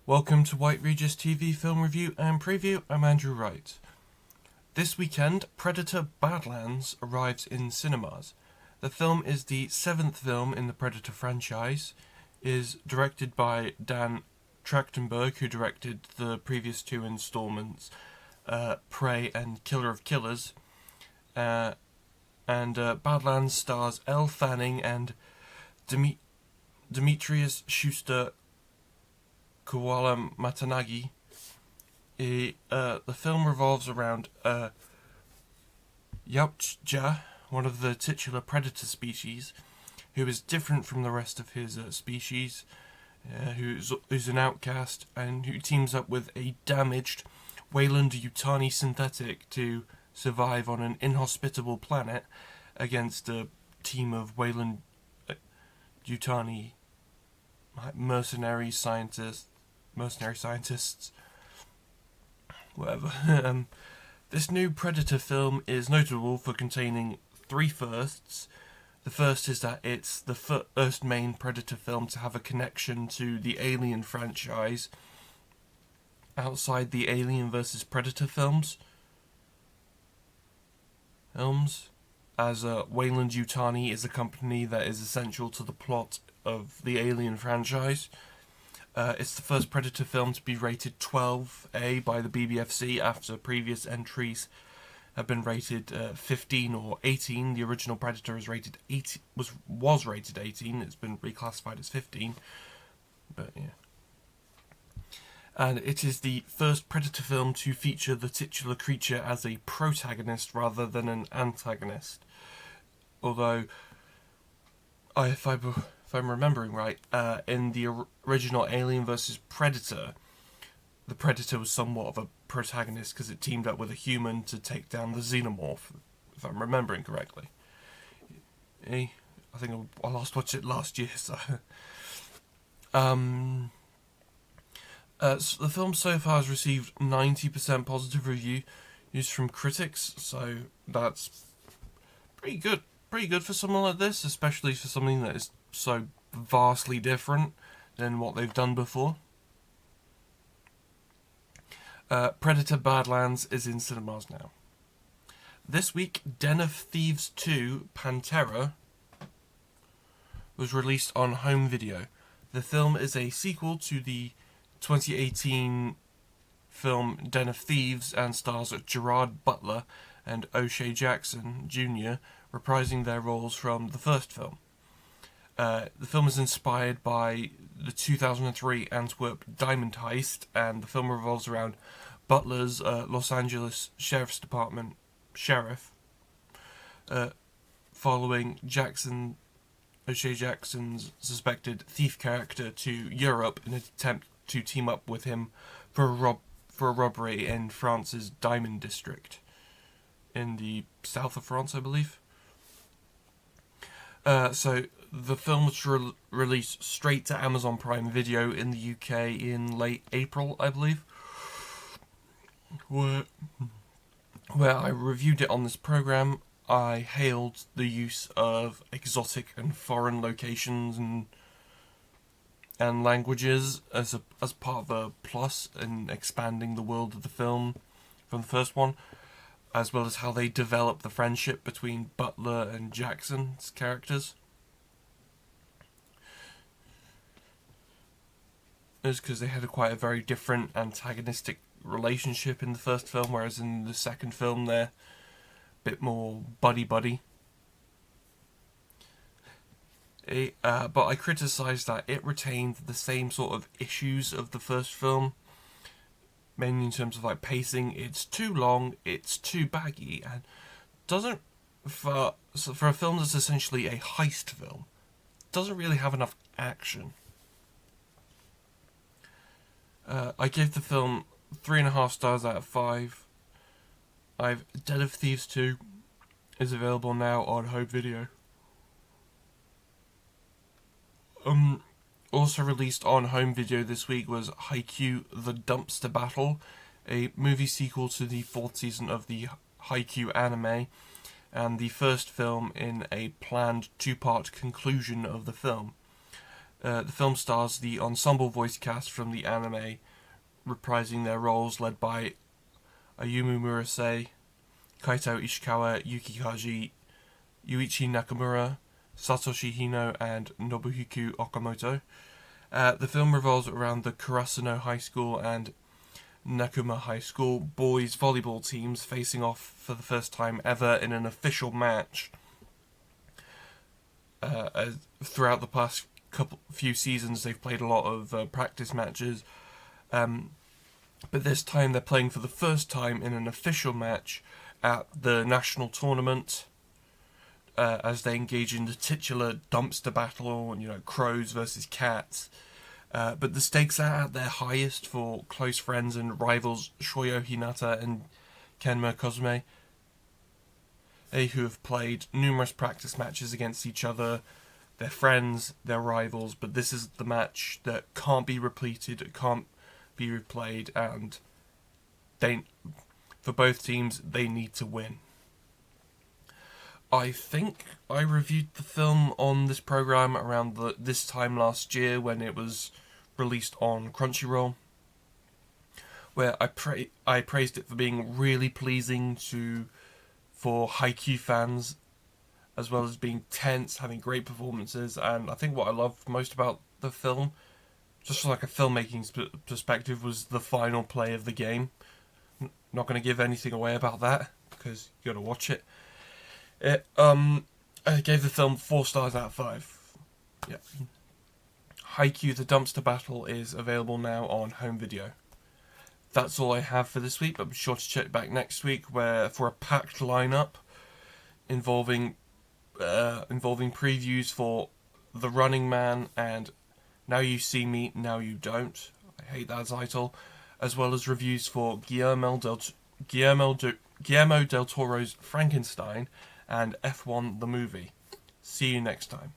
Welcome to White Regis TV Film Review and Preview. I'm Andrew Wright. This weekend, Predator Badlands arrives in cinemas. The film is the 7th film in the Predator franchise, is directed by Dan Trachtenberg, who directed the previous two installments, Prey and Killer of Killers, and Badlands stars Elle Fanning and Demetrius Schuster Kuala Matanagi. The film revolves around Yautja, one of the titular predator species, who is different from the rest of his species, who's an outcast, and who teams up with a damaged Weyland-Yutani synthetic to survive on an inhospitable planet against a team of Weyland-Yutani mercenary scientists, whatever. This new Predator film is notable for containing three firsts. The first is that it's the first main Predator film to have a connection to the Alien franchise outside the Alien vs. Predator films, as Weyland-Yutani is a company that is essential to the plot of the Alien franchise. It's the first Predator film to be rated 12A by the BBFC after previous entries have been rated 15 or 18. The original Predator was rated 18, was rated 18. It's been reclassified as 15, but yeah. And it is the first Predator film to feature the titular creature as a protagonist rather than an antagonist. Although, if I'm remembering right, in the original Alien vs. Predator, the Predator was somewhat of a protagonist because it teamed up with a human to take down the Xenomorph, if I'm remembering correctly. I think I last watched it last year, so... So the film so far has received 90% positive reviews from critics, so that's pretty good. Pretty good for something like this, especially for something that is so vastly different than what they've done before. Predator Badlands is in cinemas now. This week, Den of Thieves 2 Pantera was released on home video. The film is a sequel to the 2018 film Den of Thieves and stars Gerard Butler and O'Shea Jackson Jr. reprising their roles from the first film. The film is inspired by the 2003 Antwerp diamond heist, and the film revolves around Butler's Los Angeles Sheriff's Department sheriff, following O'Shea Jackson's suspected thief character to Europe in an attempt to team up with him for a robbery in France's Diamond District, in the south of France, I believe. So the film was released straight to Amazon Prime Video in the UK in late April, I believe, where I reviewed it on this program. I hailed the use of exotic and foreign locations and languages as part of a plus in expanding the world of the film from the first one, as well as how they develop the friendship between Butler and Jackson's characters. It's because they had quite a very different antagonistic relationship in the first film, whereas in the second film they're a bit more buddy-buddy. But I criticised that it retained the same sort of issues of the first film, mainly in terms of like pacing. It's too long, it's too baggy, and doesn't, for a film that's essentially a heist film, doesn't really have enough action. I gave the film 3.5 stars out of 5. Den of Thieves 2 is available now on home video. Also released on home video this week was Haikyuu The Dumpster Battle, a movie sequel to the 4th season of the Haikyuu anime, and the first film in a planned 2-part conclusion of the film. The film stars the ensemble voice cast from the anime, reprising their roles, led by Ayumu Murase, Kaito Ishikawa, Yuki Kaji, Yuichi Nakamura, Satoshi Hino, and Nobuhiko Okamoto. The film revolves around the Karasuno High School and Nakuma High School boys volleyball teams facing off for the first time ever in an official match. Throughout the past few seasons, they've played a lot of practice matches, but this time they're playing for the first time in an official match at the national tournament, as they engage in the titular dumpster battle, crows versus cats. But the stakes are at their highest for close friends and rivals Shoyo Hinata and Kenma Kozume, who have played numerous practice matches against each other. They're friends, they're rivals, but this is the match that can't be repeated, it can't be replayed, and for both teams, they need to win. I think I reviewed the film on this program around this time last year when it was released on Crunchyroll, where I praised it for being really pleasing for Haikyuu fans, as well as being tense, having great performances. And I think what I loved most about the film, just from like a filmmaking perspective, was the final play of the game. Not going to give anything away about that, because you got to watch it. I gave the film 4 stars out of 5. Yeah. Haikyuu: The Dumpster Battle is available now on home video. That's all I have for this week, but be sure to check back next week for a packed lineup involving previews for The Running Man and Now You See Me, Now You Don't. I hate that title. As well as reviews for Guillermo del Toro's Frankenstein and F1 the Movie. See you next time.